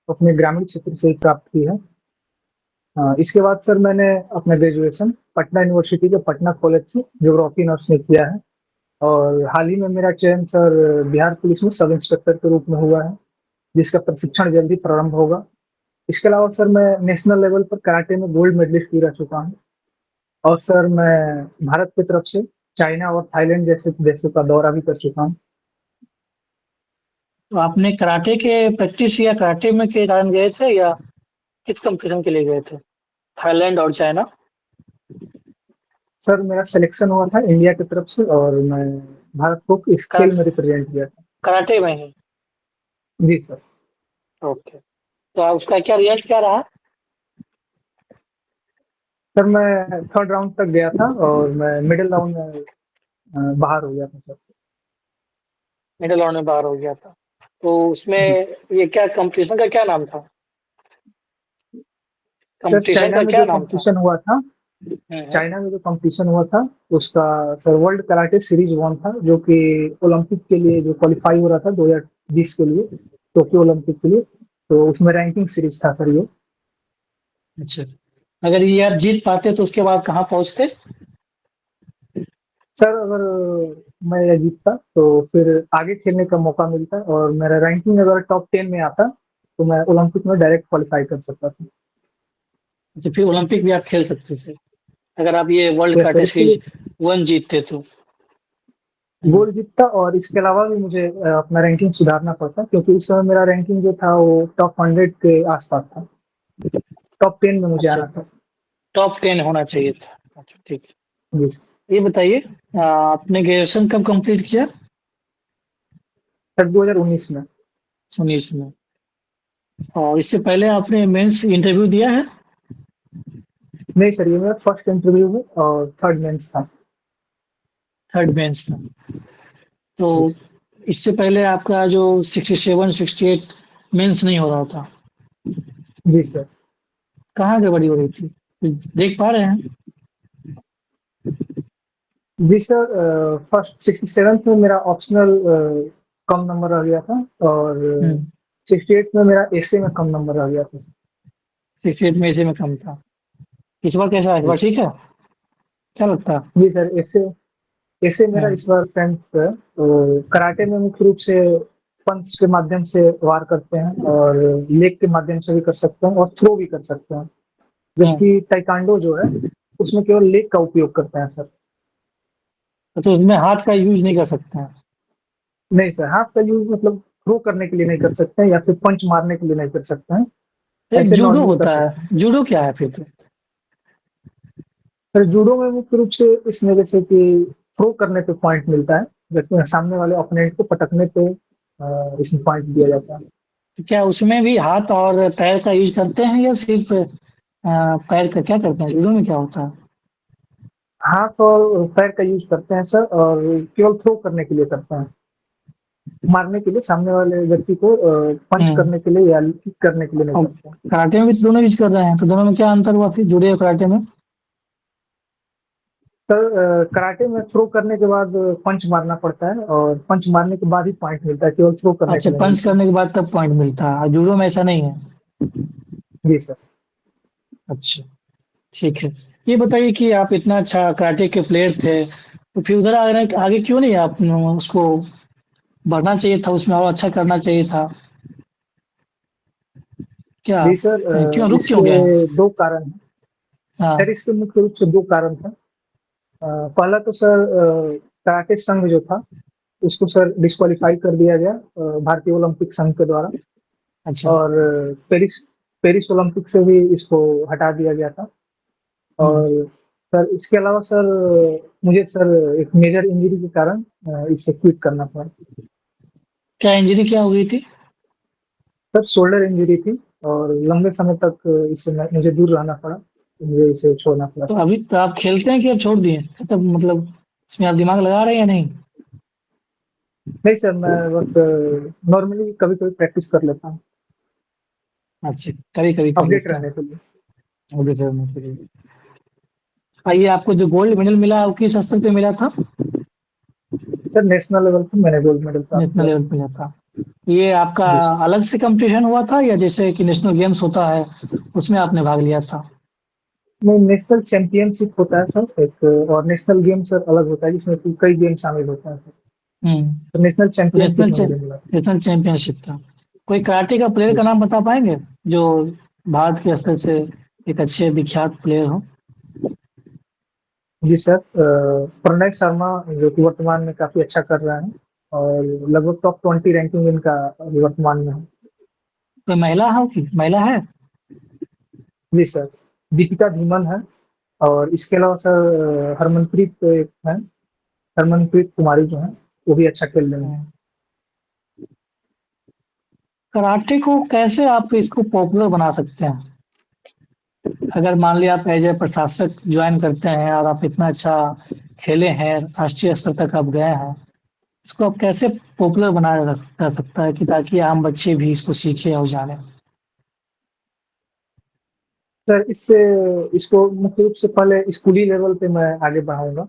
अपने ग्रामीण क्षेत्र से ही प्राप्त की है। इसके बाद सर मैंने अपना ग्रेजुएशन पटना यूनिवर्सिटी के पटना कॉलेज से ज्योग्राफी ऑनर्स में किया है। और हाल ही में मेरा चयन सर बिहार पुलिस में सब इंस्पेक्टर के रूप में हुआ है, जिसका प्रशिक्षण जल्दी प्रारंभ होगा। इसके अलावा सर मैं नेशनल लेवल पर कराटे में गोल्ड मेडलिस्ट भी रह चुका हूँ। और सर मैं भारत की तरफ से चाइना और थाईलैंड जैसे देशों का दौरा भी कर चुका हूँ। तो आपने कराटे के प्रैक्टिस या कराटे में के कारण गए थे या किस कंपटीशन के लिए गए थे, थाईलैंड और चाइना? सर मेरा सिलेक्शन हुआ था इंडिया की तरफ से और मैं भारत को इस खेल में रिप्रेजेंट किया था। कराटे में ही? जी सर। ओके, तो उसका क्या रिजल्ट क्या रहा? सर मैं थर्ड राउंड तक गया था और मैं मिडिल राउंड में बाहर हो गया था सर। मिडिल राउंड में बाहर हो गया था। तो उसमें जी ये क्या कंपटीशन का क्या नाम था? सर कंपटीशन चाइना का में क्या जो नाम था? कंपटीशन हुआ था, चाइना में जो कंपटीशन हुआ था उसका sir world karate series one था, जो कि ओलंपिक के लिए जो क्वालिफाई हो रहा था 2020 के लिए, टोक्यो ओलंपिक के लिए। तो उसमें रैंकिंग सीरीज था सर ये। अच्छा, अगर ये आप जीत पाते तो उसके बाद कहाँ पहुंचते? सर अगर मैं ये जीतता तो फिर आगे खेलने का मौका मिलता और मेरा रैंकिंग अगर टॉप 10 में आता तो मैं ओलंपिक में डायरेक्ट क्वालिफाई कर सकता था। अच्छा, फिर ओलंपिक भी आप खेल सकते थे अगर आप ये वर्ल्ड यस सर, कराटे इसके लिए सीरीज वन जीतते तो। गोल्ड जीतता और इसके अलावा भी मुझे अपना रैंकिंग सुधारना पड़ता, क्योंकि उस समय मेरा रैंकिंग जो था वो टॉप 100 के आसपास था। टॉप 10 में मुझे अच्छा, आना था। टॉप 10 होना चाहिए था। अच्छा ठीक है। जी ये बताइए, आपने ग्रेजुएशन कब कंप्लीट किया? सर 2019 में। 19 में। और इससे पहले आपने मेंस इंटरव्यू दिया है? नहीं सर, ये मेरा फर्स्ट इंटरव्यू है और थर्ड मेंस था। थर्ड मेंस था। तो जी इससे पहले आपका जो 67 68 मेंस नहीं हो रहा था, जी सर। कहाँ गड़बड़ी हो रही थी, देख पा रहे हैं? जी सर, फर्स्ट 67 में मेरा ऑप्शनल कम नंबर आ गया था और हम्म, 68 में मेरा एसए में कम नंबर आ गया था सर। 68 में से में कम था। इस बार कैसा है, इस जी बार ठीक है? क्या लगता है? जी सर, एसए एसए मेरा हम्म, इस बार फ्रेंड्स है तो कराटे में मुख्य रूप से पंच के माध्यम से वार करते हैं और लेग के माध्यम से भी कर सकते हैं और थ्रो भी कर सकते हैं। हम्म। जबकि ताइक्वांडो जो है उसमें केवल लेग का उपयोग करते हैं सर। तो उसमें हाथ का यूज नहीं कर सकते हैं? नहीं सर, हाथ का यूज मतलब थ्रो करने के लिए नहीं कर सकते हैं या फिर पंच मारने के लिए नहीं कर सकते हैं। एक ऐसे जूडो नॉर्मली कर होता सकते हैं। है, जूडो क्या है फिर तो? सर जूडो में मुख्य रूप से इसमें जैसे कि थ्रो करने पे पॉइंट मिलता है, जबकि सामने वाले ओपोनेंट को पटकने पे इसमें पॉइंट दिया जाता है। तो क्या उसमें भी हाथ और पैर का यूज करते हैं या सिर्फ पैर का क्या करते हैं, जूडो में क्या होता है? हाथ और पैर का यूज करते हैं सर, और केवल थ्रो करने के लिए करते हैं, मारने के लिए सामने वाले व्यक्ति को पंच हम्म। करने के लिए या किक करने के लिए नहीं और करते हैं। कराटे में भी तो दोनों यूज कर रहे हैं, तो दोनों में क्या अंतर हुआ फिर, जूडो और कराटे में? सर कराटे में थ्रो करने के बाद पंच मारना पड़ता है और पंच मारने के बाद ही पॉइंट मिलता है, केवल थ्रो करने अच्छा, के लिए नहीं पंच मिलता। करने के बाद तब पॉइंट मिलता है, और जूडो में ऐसा नहीं है? जी सर। अच्छा, ठीक है। ये बताइए कि आप इतना अच्छा कराटे के प्लेयर थे, तो फिर उधर आगे आगे क्यों नहीं आप उसको बढ़ना चाहिए था, उसमें और अच्छा करना चाहिए था क्या? जी सर, क्यों रुक क्यों गए? इसके दो कारण हैं। सर हाँ। इसके मुख्य रूप से दो कारण थे। पहला तो सर कराटे संघ जो था उसको सर डिस्क्वालीफाई कर दिया गया भारतीय ओलंपिक संघ के द्वारा। अच्छा। और पेरिस पेरिस ओलंपिक से भी इसको हटा दिया गया था। हम्म। और सर इसके अलावा सर मुझे सर एक मेजर इंजरी के कारण इससे क्विट करना पड़ा। क्या इंजरी क्या हो गई थी? सर शोल्डर इंजरी थी और लंबे समय तक इससे मुझे दूर रहना पड़ा, मुझे इसे छोड़ना पड़ा तो सर। अभी तो आप खेलते हैं कि अब छोड़ दिए, तब मतलब इसमें आप दिमाग लगा रहे हैं या नहीं? नहीं सर, मैं बस नॉर्मली कभी कभी प्रैक्टिस कर लेता हूँ, अच्छा, कभी कभी कर अपडेट लेते हैं। रहने के लिए। अभी करने के लिए। आइए, आपको जो गोल्ड मेडल मिला वो किस स्तर पे मिला था? सर नेशनल लेवल पर मैंने गोल्ड मेडल प्राप्त नेशनल किया लेवल था। पे मिला था। ये आपका जी सर। अलग से कंपटीशन हुआ था या जैसे कि नेशनल गेम्स होता है उसमें आपने भाग लिया था? नहीं, नेशनल चैंपियनशिप होता है सर एक, और नेशनल गेम सर अलग होता है जिसमें कि कई गेम शामिल होता है सर। हम्म। तो नेशनल तो चैंपियनशिप में मुझे मिला। नेशनल चैंपियनशिप था। कोई कराटे का प्लेयर जी का सर। नाम बता पाएंगे जो भारत के स्तर से एक अच्छे विख्यात प्लेयर हो? जी सर, प्रणय शर्मा जो कि वर्तमान में काफी अच्छा कर रहा है, और लगभग टॉप 20 रैंकिंग इनका अभी वर्तमान में है। कोई महिला हो कि महिला है? जी सर, दीपिका धीमन है। और इसके अलावा सर हरमनप्रीत एक है, हरमनप्रीत कुमारी जो है, वो भी अच्छा खेल रही है। हम्म। कराटे को कैसे आप इसको पॉपुलर बना सकते हैं? अगर मान लिया आप एज ए प्रशासक ज्वाइन करते हैं और आप इतना अच्छा खेले हैं, राष्ट्रीय स्तर तक आप गए हैं, इसको आप कैसे पॉपुलर बनाया जा सकता है कि ताकि आम बच्चे भी इसको सीखें और जानें? सर इससे, इसको मुख्य रूप से पहले स्कूली लेवल पे मैं आगे बढ़ाऊंगा।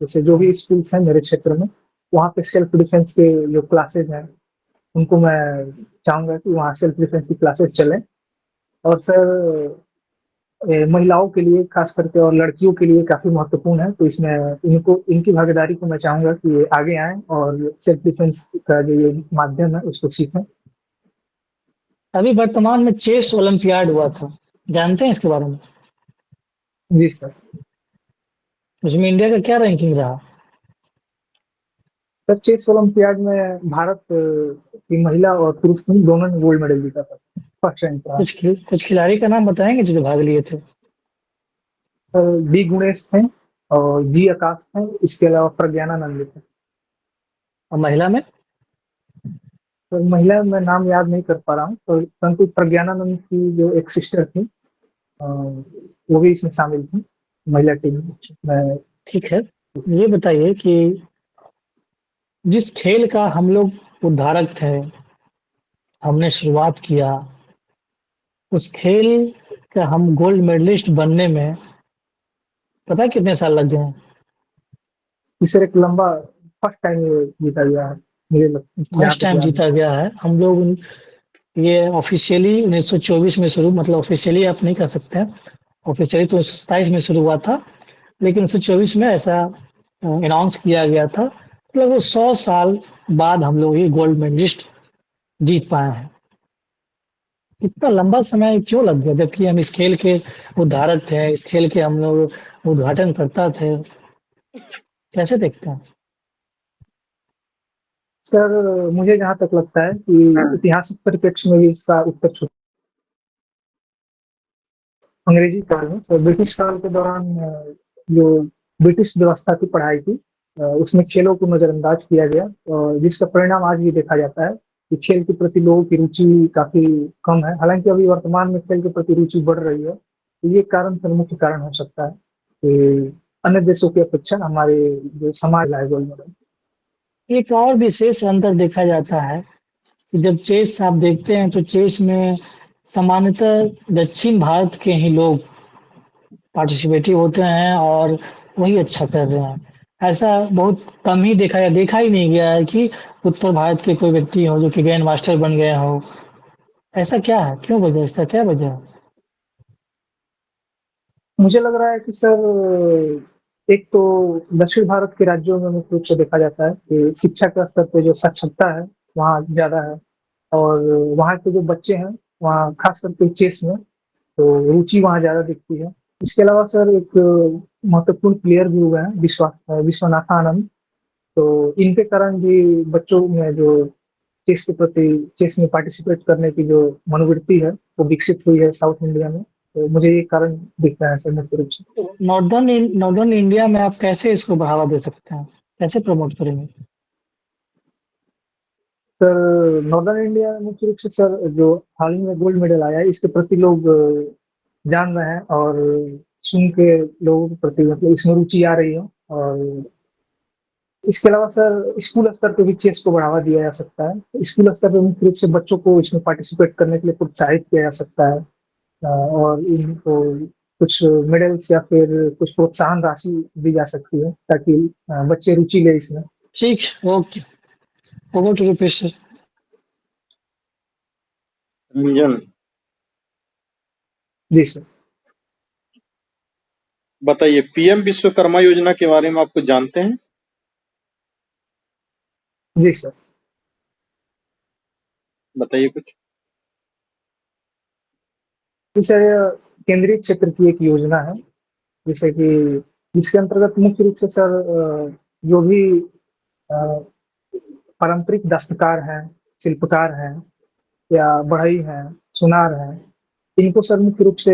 जैसे जो भी स्कूल्स हैं मेरे क्षेत्र में, वहाँ पे सेल्फ डिफेंस के जो क्लासेस हैं, उनको मैं चाहूंगा कि वहाँ सेल्फ डिफेंस की क्लासेस चलें। और सर महिलाओं के लिए खास करके और लड़कियों के लिए काफी महत्वपूर्ण है, तो इसमें इनको इनकी भागीदारी को मैं चाहूंगा कि ये आगे आएं और सेल्फ डिफेंस का जो ये माध्यम है उसको सीखें। अभी वर्तमान में चेस ओलंपियाड हुआ था, जानते हैं इसके बारे में? जी सर। उसमें इंडिया का क्या रैंकिंग रहा? सर चेस ओलंपियाड में भारत की महिला और पुरुष टीम दोनों ने गोल्ड मेडल जीता था, फर्स्ट रैंक रहा। कुछ खिलाड़ी का नाम बताएंगे जो भाग लिए थे? सर डी गुणेश थे, और जी आकाश थे, इसके अलावा प्रज्ञानानंद थे। और महिला में? तो महिला में नाम याद नहीं कर पा रहा हूँ, तो परंतु प्रज्ञानानंद की जो एक सिस्टर थी, वो भी इसमें शामिल थी, महिला टीम में। ठीक है, ये बताइए कि जिस खेल का हम लोग उद्धारक थे, हमने शुरुआत किया, उस खेल का हम गोल्ड मेडलिस्ट बनने में पता है कितने साल लग गए हैं? तीसरे एक लंबा फर्स्ट टाइम ये जीता गया है, मुझे जहाँ फर्स्ट तक टाइम याद है। जीता गया है हम लोग। ये ऑफिशियली 1924 में शुरू, मतलब ऑफिशियली आप नहीं कह सकते हैं, ऑफिशियली तो 27 में शुरू हुआ था, लेकिन 1924 में ऐसा अनाउंस किया गया था। लगभग 100 साल बाद हम लोग ये गोल्ड मेडलिस्ट जीत पाए हैं। इतना लंबा समय क्यों लग गया, जबकि हम इस खेल के उद्धारक थे, इस खेल के हम लोग उद्घाटन करता थे? कैसे देखते हैं? सर मुझे जहाँ तक लगता है कि ऐतिहासिक परिप्रेक्ष्य में भी इसका उत्तर छुपा। अंग्रेजी काल में, तो ब्रिटिश काल के दौरान जो ब्रिटिश व्यवस्था की पढ़ाई थी, उसमें खेलों को नजरअंदाज किया गया, और जिसका परिणाम आज भी देखा जाता है कि खेल के प्रति लोगों की रुचि काफी कम है। हालांकि अभी वर्तमान में खेल के प्रति रुचि बढ़ रही है, तो ये कारण सर मुख्य कारण हो सकता है कि अन्य देशों की अपेक्षा हमारे जो समाज है गोल मॉडल। एक और विशेष अंतर देखा जाता है कि जब चेस आप देखते हैं तो चेस में सामान्यतः दक्षिण भारत के ही लोग पार्टिसिपेटिव होते हैं और वही अच्छा कर रहे हैं। ऐसा बहुत कम ही देखा ही नहीं गया है कि उत्तर भारत के कोई व्यक्ति हो जो कि ग्रैंड मास्टर बन गए हो। ऐसा क्या है, क्यों वजह, इसका क्या वजह है? मुझे लग रहा है कि सर एक तो दक्षिण भारत के राज्यों में मुख्य रूप से देखा जाता है कि शिक्षा के स्तर पे जो साक्षरता है वहाँ ज्यादा है, और वहाँ के जो बच्चे हैं, वहाँ खास करके चेस में तो रुचि वहाँ ज्यादा दिखती है। इसके अलावा सर एक महत्वपूर्ण प्लेयर भी हुए हैं, विश्वनाथ आनंद। तो इनके कारण भी बच्चों में जो चेस के प्रति, चेस में पार्टिसिपेट करने की जो मनोवृत्ति है वो विकसित हुई है साउथ इंडिया में। तो मुझे ये कारण दिख रहा है सर मुख्य रूप से। नॉर्दर्न इंडिया में आप कैसे इसको बढ़ावा दे सकते हैं, कैसे प्रमोट करेंगे? सर नॉर्दर्न इंडिया में मुख्य रूप से सर जो हाल ही में गोल्ड मेडल आया है इसके प्रति लोग जान रहे हैं, और सुन के लोगों के प्रति मतलब इसमें रुचि आ रही है। और इसके अलावा सर स्कूल स्तर पे भी चेस को बढ़ावा दिया जा सकता है। स्कूल स्तर पे मुख्य रूप से बच्चों को इसमें पार्टिसिपेट करने के लिए प्रोत्साहित किया जा सकता है, और इनको कुछ मेडल्स या फिर कुछ प्रोत्साहन राशि दी जा सकती है ताकि बच्चे रुचि ले इसमें। ठीक, okay, over to repeat sir. Ranjan, जी सर। बताइए पीएम विश्वकर्मा योजना के बारे में आप कुछ जानते हैं? जी सर। बताइए कुछ। जी सर, केंद्रीय क्षेत्र की एक योजना है, जैसे कि जिसके अंतर्गत मुख्य रूप से सर जो भी अ, पारंपरिक दस्तकार हैं, शिल्पकार हैं या बढ़ई हैं, सुनार हैं, इनको सर मुख्य रूप से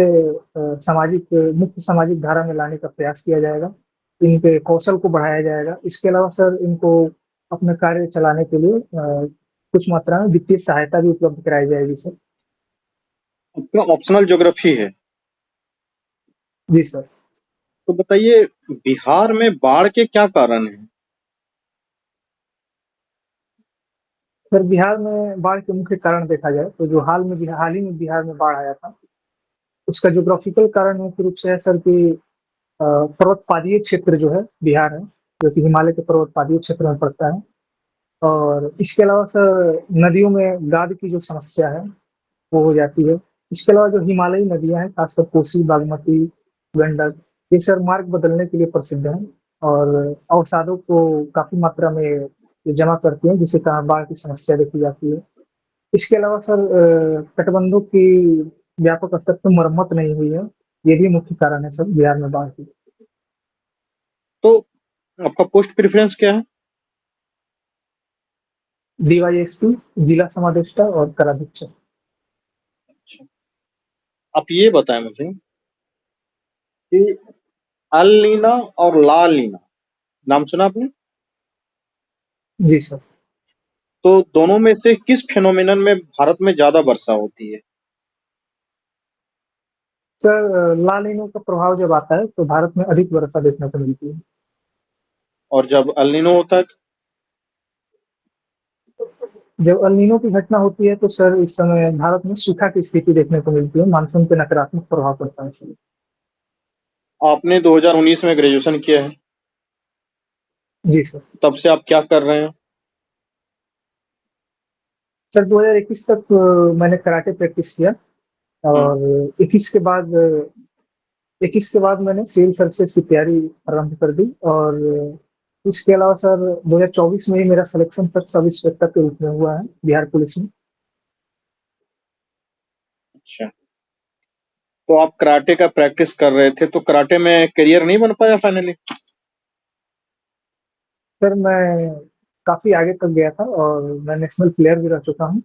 सामाजिक मुख्य सामाजिक धारा में लाने का प्रयास किया जाएगा। इनके कौशल को बढ़ाया जाएगा। इसके अलावा सर इनको अपना कार्य चलाने के लिए कुछ मात्रा में वित्तीय सहायता भी उपलब्ध कराई जाएगी सर। आपका ऑप्शनल ज्योग्राफी है। जी सर। तो बताइए बिहार में बाढ़ के क्या कारण हैं? सर बिहार में बाढ़ के मुख्य कारण देखा जाए तो जो हाल ही में बिहार में बाढ़ आया था, उसका ज्योग्राफिकल कारण मुख्य रूप से है सर कि पर्वतपादीय क्षेत्र जो है बिहार है, जो कि हिमालय के पर्वतपादीय क्षेत्र में पड़ता है। और इसके अलावा सर नदियों में गाद की जो समस्या है वो हो जाती है। इसके अलावा जो हिमालयी नदियां हैं, खासकर कोसी, बागमती, गंडक, ये सर मार्ग बदलने के लिए प्रसिद्ध हैं और अवसादों को काफी मात्रा में ये जमा करती हैं, जिसके कारण बाढ़ की समस्या देखी जाती है। इसके अलावा सर तटबंधों की व्यापक स्तर पर मरम्मत नहीं हुई है, ये भी मुख्य कारण है सर बिहार में बाढ़ की। तो आपका पोस्ट प्रेफरेंस क्या है? डीवाईएसपी, जिला समादेष्टा और कराधीक्षक। अच्छा, आप ये बताएं मुझे कि अल नीना और ला नीना नाम सुना आपने? जी सर। तो दोनों में से किस फेनोमेनन में भारत में ज्यादा वर्षा होती है? सर ला नीनो का प्रभाव जब आता है तो भारत में अधिक वर्षा देखने को मिलती है। और जब अल नीनो होता है जब अल नीनो की घटना होती है तो सर इस समय भारत में सूखा की स्थिति देखने को मिलती है, मानसून पे नकारात्मक प्रभाव पड़ता है सर। आपने 2019 में ग्रेजुएशन किया है, जी सर। तब से आप क्या कर रहे हैं? सर 2021 तक मैंने कराटे प्रैक्टिस किया हम्म, और 21 के बाद मैंने सिविल सर्विसेज की तैयारी आरंभ कर दी और इसके अलावा सर 2024 में ही मेरा सिलेक्शन सर सब इंस्पेक्टर के रूप में हुआ है बिहार पुलिस में। अच्छा। तो आप कराटे का प्रैक्टिस कर रहे थे, तो कराटे में करियर नहीं बन पाया फाइनली? सर मैं काफी आगे तक गया था और मैं नेशनल प्लेयर भी रह चुका हूँ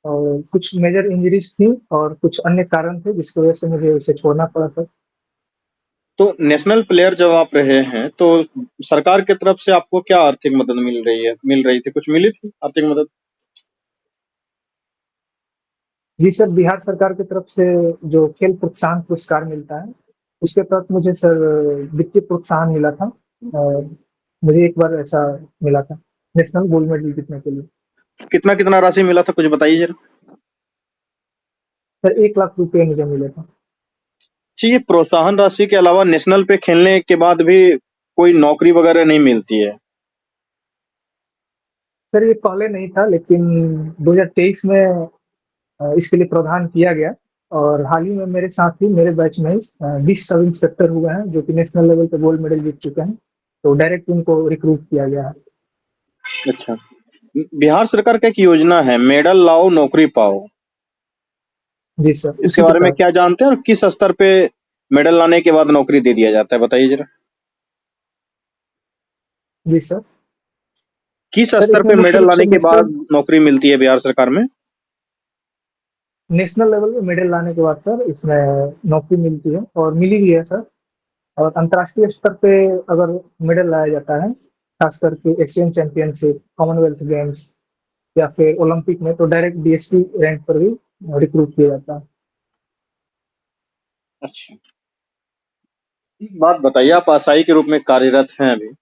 और कुछ मेजर इंजरीज थी और कुछ अन्य कारण थे जिसकी वजह से मुझे उसे छोड़ना पड़ा सर। तो नेशनल प्लेयर जब आप रहे हैं तो सरकार की तरफ से आपको क्या आर्थिक मदद मिल रही थी, कुछ मिली थी आर्थिक मदद? जी सर, बिहार सरकार की तरफ से जो खेल प्रोत्साहन पुरस्कार मिलता है उसके तहत मुझे सर वित्तीय प्रोत्साहन मिला था और मुझे एक बार ऐसा मिला था नेशनल गोल्ड मेडल जीतने के लिए। कितना कितना राशि मिला था, कुछ बताइए जरा। सर 1 लाख रुपए मुझे मिले थे। जी, ये प्रोत्साहन राशि के अलावा नेशनल पे खेलने के बाद भी कोई नौकरी वगैरह नहीं मिलती है? सर ये पहले नहीं था लेकिन 2023 में इसके लिए प्रावधान किया गया और हाल ही में मेरे साथ ही मेरे बैच में 20 सब इंस्पेक्टर हुए हैं जो कि नेशनल लेवल पे गोल्ड मेडल जीत चुके हैं, तो डायरेक्ट उनको रिक्रूट किया गया है। अच्छा। बिहार सरकार का एक योजना है, मेडल लाओ नौकरी पाओ। जी सर, इसके उसी के बारे में तहत। क्या जानते हैं और किस स्तर पे मेडल लाने के बाद नौकरी दे दिया जाता है, बताइए जरा। जी सर। किस सर स्तर इसमें पे मुख्य मेडल रूप से लाने के बाद नौकरी मिलती है बिहार सरकार में? नेशनल लेवल पे मेडल लाने के बाद सर इसमें नौकरी मिलती है और मिली भी है सर। और अंतर्राष्ट्रीय स्तर पे अगर मेडल लाया जाता है, खास करके एशियन चैंपियनशिप, कॉमनवेल्थ गेम्स या फिर ओलंपिक में, तो डायरेक्ट डीएसपी रैंक पर भी रिक्रूट किया जाता है। अच्छा, एक बात बताइए, आप आशाई के रूप में कार्यरत हैं अभी।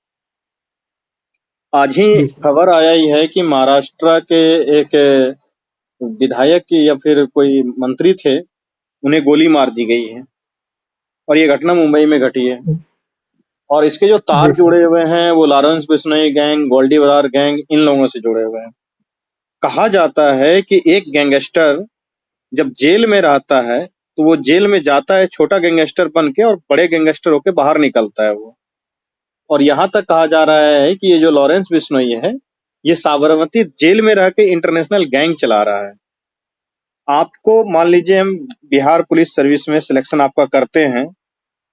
आज ही जी सर। खबर आया ही है कि महाराष्ट्र के एक विधायक या फिर कोई मंत्री थे, उन्हें गोली मार दी गई है और ये घटना मुंबई में घटी है। और इसके जो तार जी सर। जुड़े हुए हैं वो लॉरेंस बिश्नोई गैंग, गोल्डी बरार गैंग, इन लोगों से जुड़े हुए हैं। कहा जाता है कि एक गैंगस्टर जब जेल में रहता है तो वो जेल में जाता है छोटा गैंगस्टर बन के और बड़े गैंगस्टर होके बाहर निकलता है वो। और यहाँ तक कहा जा रहा है कि ये जो लॉरेंस बिश्नोई है, ये साबरमती जेल में रह के इंटरनेशनल गैंग चला रहा है। आपको मान लीजिए हम बिहार पुलिस सर्विस में सिलेक्शन आपका करते हैं,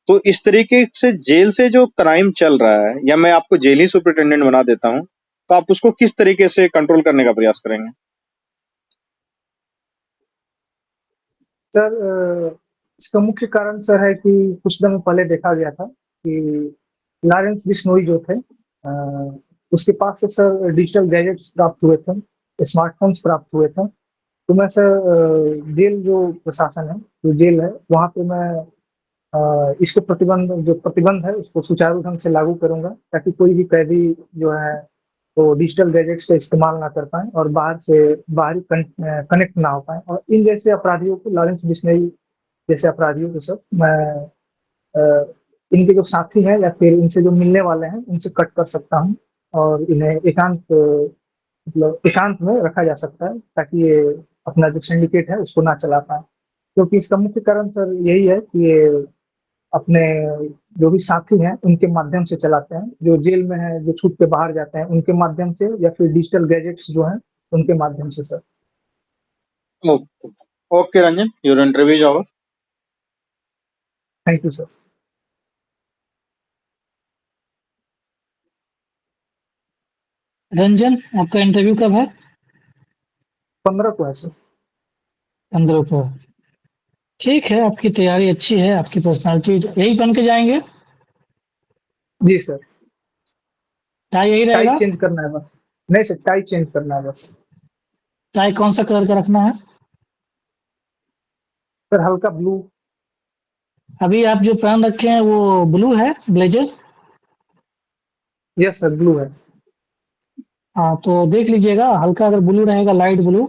तो इस तरीके से जेल से जो क्राइम चल रहा है, या मैं आपको जेल ही सुपरिटेंडेंट बना देता हूँ, तो आप उसको किस तरीके से कंट्रोल करने का प्रयास करेंगे? सर इसका मुख्य कारण सर है कि कुछ दिनों पहले देखा गया था कि लॉरेंस बिश्नोई जो थे उसके पास से सर डिजिटल गैजेट्स प्राप्त हुए थे, स्मार्टफोन्स प्राप्त हुए थे। तो मैं सर जेल जो प्रशासन है, जो जेल है, वहाँ पे मैं इसको प्रतिबंध है उसको सुचारू ढंग से लागू करूंगा, ताकि कोई भी कैदी जो है वो डिजिटल गैजेट्स का इस्तेमाल ना कर पाए और बाहरी कनेक्ट ना हो पाए। और इन जैसे अपराधियों को, लॉरेंस बिश्नोई जैसे अपराधियों को सब मैं इनके जो साथी हैं या फिर इनसे जो मिलने वाले हैं उनसे कट कर सकता हूँ और इन्हें मतलब एकांत में रखा जा सकता है, ताकि ये अपना जो सिंडिकेट है उसको ना चला पाए। क्योंकि इसका मुख्य कारण सर यही है कि ये अपने जो भी साथी हैं उनके माध्यम से चलाते हैं, जो जेल में है, जो छूट के बाहर जाते हैं उनके माध्यम से, या फिर डिजिटल गैजेट्स जो हैं उनके माध्यम से sir. Okay, okay Ranjan, your interview is over. Thank you sir. Ranjan, आपका इंटरव्यू कब है? 15 को है सर। 15 को। ठीक है, आपकी तैयारी अच्छी है, आपकी पर्सनालिटी यही बन के जाएंगे। जी सर। टाई यही टाई रहेगा? चेंज करना है बस। नहीं सर, टाई चेंज करना है बस। टाई कौन सा कलर का रखना है? सर हल्का ब्लू। अभी आप जो पहन रखे हैं वो ब्लू है, ब्लेजर? यस सर, ब्लू है। हाँ, तो देख लीजिएगा, हल्का अगर ब्लू रहेगा, लाइट ब्लू,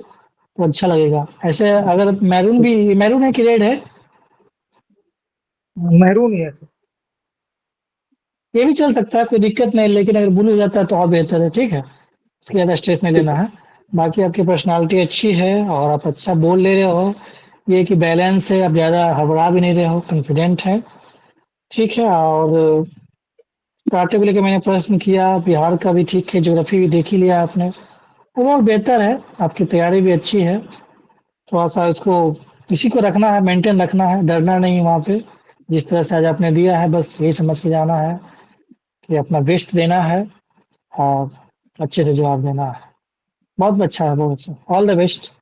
तो अच्छा लगेगा। ऐसे अगर मैरून भी, मैरून है कि रेड है? मैरून ही है सर। ये भी चल सकता है, कोई दिक्कत नहीं, लेकिन अगर ब्लू हो जाता है तो और बेहतर है। ठीक है, इसके ज़्यादा स्ट्रेस नहीं ठीक लेना है। है। बाकी आपकी पर्सनालिटी अच्छी है और आप अच्छा बोल ले रहे हो। ये कि बैलेंस है, आप ज़्यादा हड़बड़ा भी नहीं रहे हो, कॉन्फिडेंट है। ठीक है, और कराटे को लेके मैंने प्रश्न किया, बिहार का भी ठीक है, ज्योग्राफी भी देख ही लिया आपने। ओवरऑल बेहतर है, आपकी तैयारी भी अच्छी है। थोड़ा-सा इसको, इसी को रखना है, मेंटेन रखना है, डरना नहीं वहाँ पे। जिस तरह से आज आपने दिया है, बस यही समझ के जाना है कि अपना बेस्ट देना है और अच्छे से जवाब देना है। बहुत अच्छा है, बहुत अच्छा। All the best.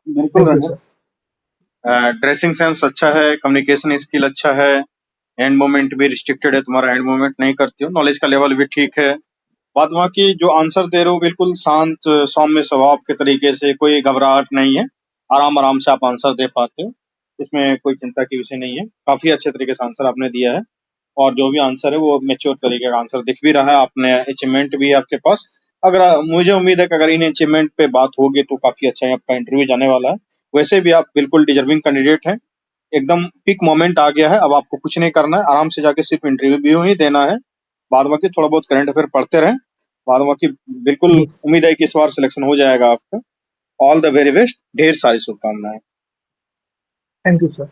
बिल्कुल thank you Ranjan. Sir. Dressing sense अच्छा है, कम्युनिकेशन स्किल अच्छा है, हैंड मूवमेंट भी रिस्ट्रिक्टेड है, तुम्हारा हैंड मूवमेंट नहीं करती हो, नॉलेज का लेवल भी ठीक है। बाद बाकी जो आंसर दे रहे हो बिल्कुल शांत सौम्य स्वभाव के तरीके से, कोई घबराहट नहीं है, आराम आराम से आप आंसर दे पाते हो, इसमें कोई चिंता की विषय नहीं है। काफी अच्छे तरीके से आंसर आपने दिया है और जो भी आंसर है वो मेच्योर तरीके का आंसर दिख भी रहा है, आपने अचीवमेंट भी है आपके पास। अगर मुझे उम्मीद है कि अगर इन अचीवमेंट पे बात होगी तो काफी अच्छा है, आपका इंटरव्यू जाने वाला है। वैसे भी आप बिल्कुल डिजर्विंग कैंडिडेट हैं, एकदम पीक मोमेंट आ गया है, अब आपको कुछ नहीं करना है, आराम से जाके सिर्फ इंटरव्यू ही देना है। बाद बाकी थोड़ा बहुत करंट अफेयर पढ़ते रहें, बाद बाकी बिल्कुल जी। उम्मीद है कि इस बार सिलेक्शन हो जाएगा आपका। ऑल द वेरी बेस्ट, ढेर सारी शुभकामनाएं। Thank you sir.